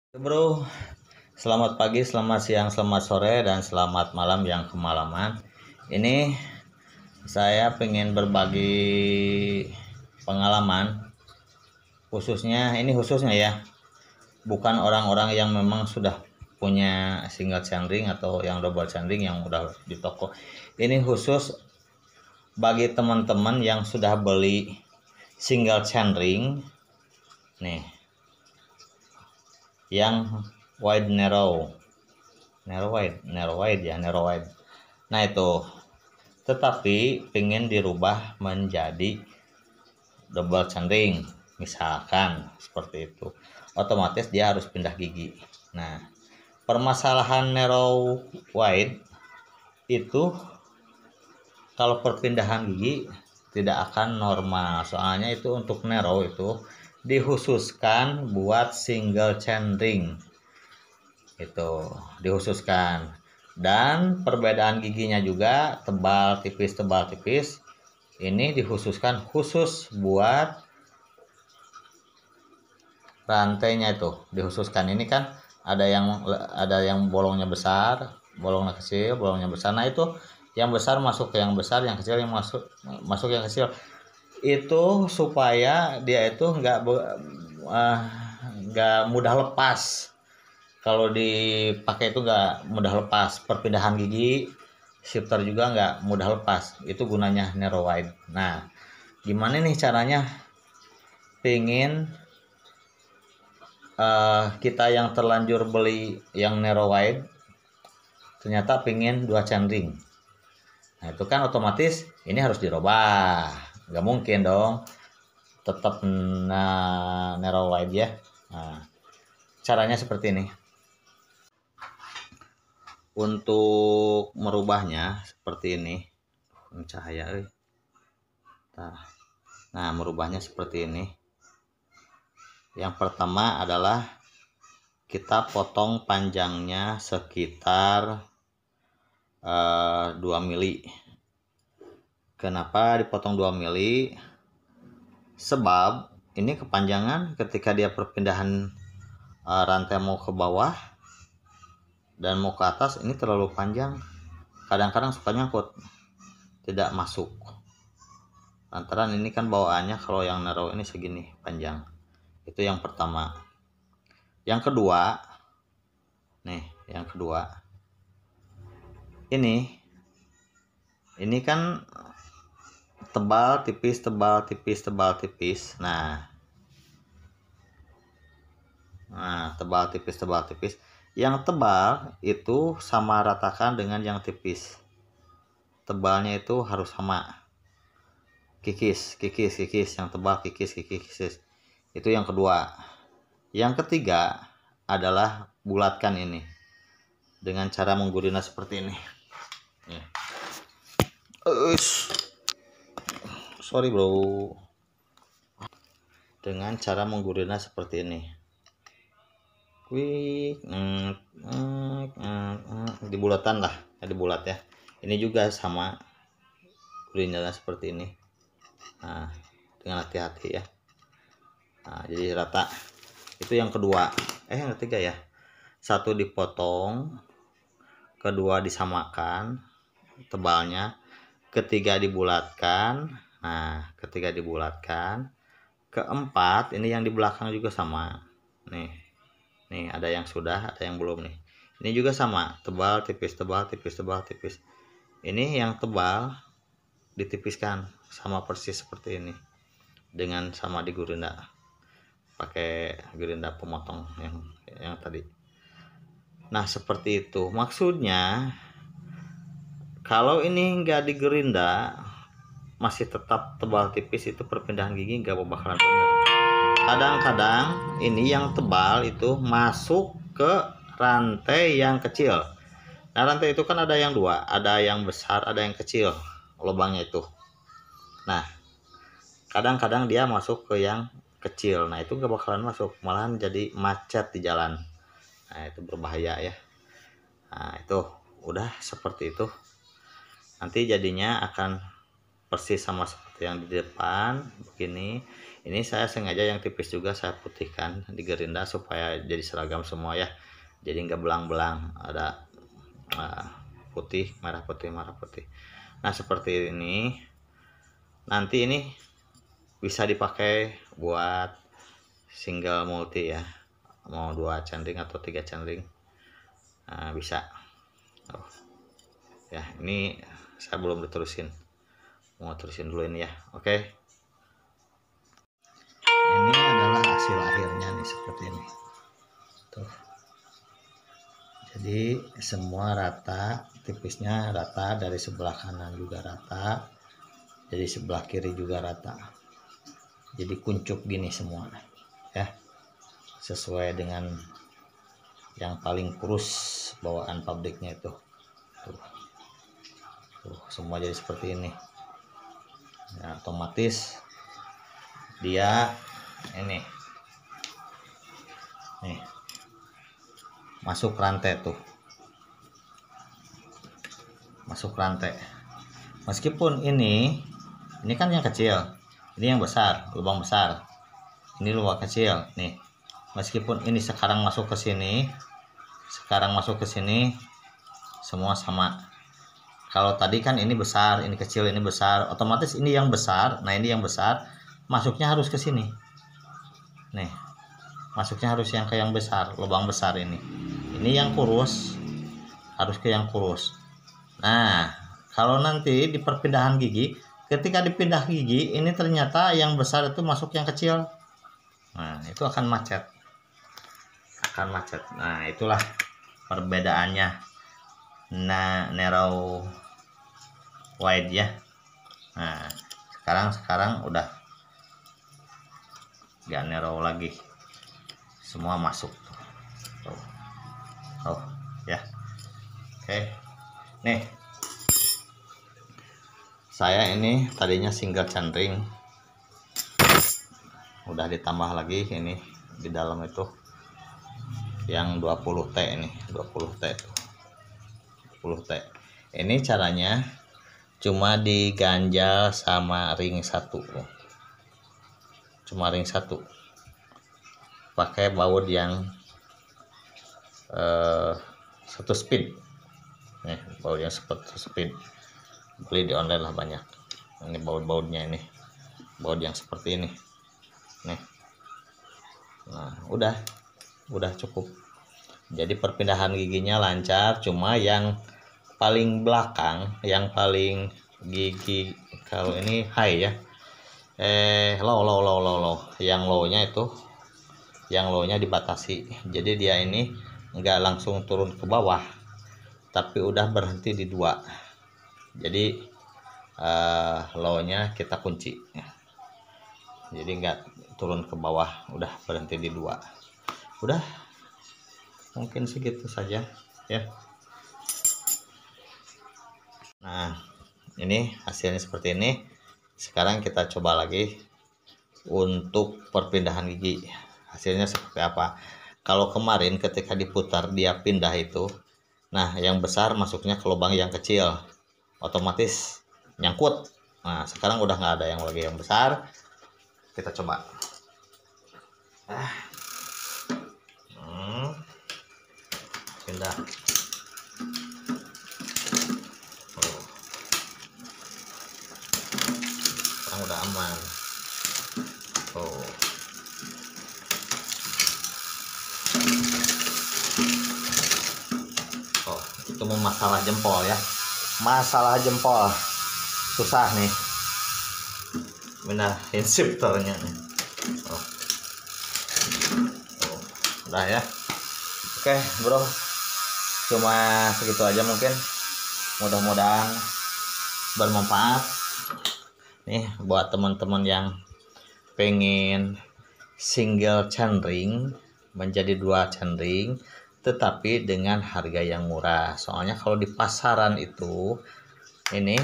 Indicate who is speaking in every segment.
Speaker 1: Bro, selamat pagi, selamat siang, selamat sore, dan selamat malam yang kemalaman. Ini saya pengen berbagi pengalaman, khususnya ya, bukan orang-orang yang memang sudah punya single chainring atau yang double chainring yang udah di toko. Ini khusus bagi teman-teman yang sudah beli single chainring, nih, yang wide narrow wide. Nah itu, tetapi pengen dirubah menjadi double centering, misalkan seperti itu, otomatis dia harus pindah gigi. Nah, permasalahan narrow wide itu kalau perpindahan gigi tidak akan normal, soalnya itu untuk narrow itu dikhususkan buat single centering, itu dikhususkan. Dan perbedaan giginya juga tebal tipis ini dikhususkan khusus buat rantainya, itu dikhususkan. Ini kan ada yang bolongnya besar, bolongnya kecil, bolongnya besar. Nah itu yang besar masuk ke yang besar, yang kecil yang masuk yang kecil, itu supaya dia itu nggak mudah lepas. Kalau dipakai itu nggak mudah lepas, perpindahan gigi shifter juga nggak mudah lepas. Itu gunanya narrow wide. Nah, gimana nih caranya pengen kita yang terlanjur beli yang narrow wide ternyata pengen dua chainring. Nah itu kan otomatis ini harus dirubah, nggak mungkin dong tetap narrow wide ya. Nah, caranya seperti ini. Untuk merubahnya seperti ini, cahaya nah merubahnya seperti ini. Yang pertama adalah kita potong panjangnya sekitar 2 mili. Kenapa dipotong 2 mili? Sebab ini kepanjangan ketika dia perpindahan rantai mau ke bawah dan mau ke atas, ini terlalu panjang, kadang-kadang suka nyangkut, tidak masuk. Lantaran ini kan bawaannya kalau yang narrow ini segini panjang. Itu yang pertama. Yang kedua, ini kan tebal tipis. Nah, tebal tipis. Yang tebal itu sama ratakan dengan yang tipis. Tebalnya itu harus sama. Kikis. Yang tebal kikis. Itu yang kedua. Yang ketiga adalah bulatkan ini dengan cara menggurina seperti ini. Sorry bro. Dengan cara menggurina seperti ini. Dibulatan lah, dibulat ya. Ini juga sama, gurinanya seperti ini. Nah, dengan hati-hati ya. Nah, jadi rata. Itu yang kedua. Yang ketiga ya. Satu dipotong, kedua disamakan tebalnya, ketiga dibulatkan. Nah, keempat ini yang di belakang juga sama. Nih ada yang sudah, ada yang belum nih. Ini juga sama, tebal tipis. Ini yang tebal ditipiskan sama persis seperti ini, dengan sama digurinda pakai gurinda pemotong yang tadi. Nah seperti itu maksudnya. Kalau ini nggak digerinda masih tetap tebal tipis, itu perpindahan gigi nggak bakalan benar. Kadang-kadang ini yang tebal itu masuk ke rantai yang kecil. Nah rantai itu kan ada yang dua, ada yang besar, ada yang kecil lubangnya itu. Nah kadang-kadang dia masuk ke yang kecil. Nah itu nggak bakalan masuk, malahan jadi macet di jalan. Nah itu berbahaya ya. Nah itu udah seperti itu. Nanti jadinya akan persis sama seperti yang di depan begini. Ini saya sengaja yang tipis juga saya putihkan di gerinda supaya jadi seragam semua ya, jadi nggak belang-belang, ada putih merah putih merah putih. Nah seperti ini, nanti ini bisa dipakai buat single multi ya, mau 2 centering atau 3 centering, nah, bisa. Ya ini saya belum diterusin, mau terusin dulu ini ya. Oke, ini adalah hasil akhirnya nih seperti ini tuh. Jadi semua rata, tipisnya rata, dari sebelah kanan juga rata, jadi sebelah kiri juga rata, jadi kuncup gini semua ya, sesuai dengan yang paling kurus bawaan pabriknya itu tuh, semua jadi seperti ini ya, otomatis dia ini nih masuk rantai tuh, masuk rantai. Meskipun ini kan yang kecil, ini yang besar, lubang besar, ini lubang kecil nih. Meskipun ini sekarang masuk ke sini, sekarang masuk ke sini, semua sama. Kalau tadi kan ini besar, ini kecil, ini besar, otomatis ini yang besar. Nah ini yang besar masuknya harus ke sini nih, masuknya harus yang ke yang besar, lubang besar ini yang kurus harus ke yang kurus. Nah kalau nanti di perpindahan gigi, ketika dipindah gigi ini ternyata yang besar itu masuk yang kecil, nah itu akan macet, nah itulah perbedaannya. Nah narrow wide ya. Nah sekarang udah gak narrow lagi, semua masuk tuh. Oh ya, oke. Nih saya ini tadinya single centering, udah ditambah lagi ini di dalam itu yang 20T ini, 20T tuh, 20T. Ini caranya cuma diganjal sama ring 1, cuma ring 1, pakai baut yang 1 speed nih, baut yang 1 speed, beli di online lah banyak. Ini baut-bautnya, ini baut yang seperti ini nih. Nah udah cukup, jadi perpindahan giginya lancar. Cuma yang paling belakang, yang paling gigi kalau ini high ya, low, yang low-nya itu, yang low-nya dibatasi, jadi dia ini enggak langsung turun ke bawah tapi udah berhenti di 2, jadi low-nya kita kunci, jadi enggak turun ke bawah, udah berhenti di 2. Udah mungkin segitu saja ya. Nah ini hasilnya seperti ini. Sekarang kita coba lagi untuk perpindahan gigi, hasilnya seperti apa. Kalau kemarin ketika diputar dia pindah itu, nah yang besar masuknya ke lubang yang kecil, otomatis nyangkut. Nah sekarang udah nggak ada yang lagi yang besar. Kita coba. Pindah. Sekarang udah aman. Itu masalah jempol ya, masalah jempol susah nih pindahin shifternya nih. Udah ya. Oke bro, cuma segitu aja mungkin, mudah-mudahan bermanfaat nih buat teman-teman yang pengen single chainring menjadi 2 chainring tetapi dengan harga yang murah. Soalnya kalau di pasaran itu ini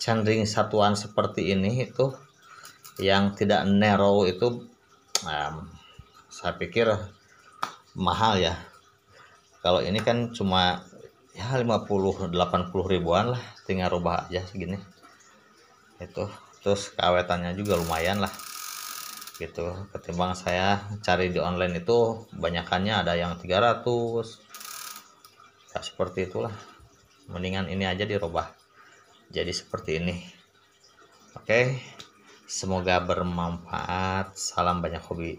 Speaker 1: chainring satuan seperti ini itu yang tidak narrow itu saya pikir mahal ya. Kalau ini kan cuma ya 50-80 ribuan lah, tinggal rubah aja segini itu. Terus keawetannya juga lumayan lah gitu, ketimbang saya cari di online itu banyakannya ada yang 300 ya, seperti itulah. Mendingan ini aja dirubah jadi seperti ini. Oke, semoga bermanfaat. Salam banyak hobi.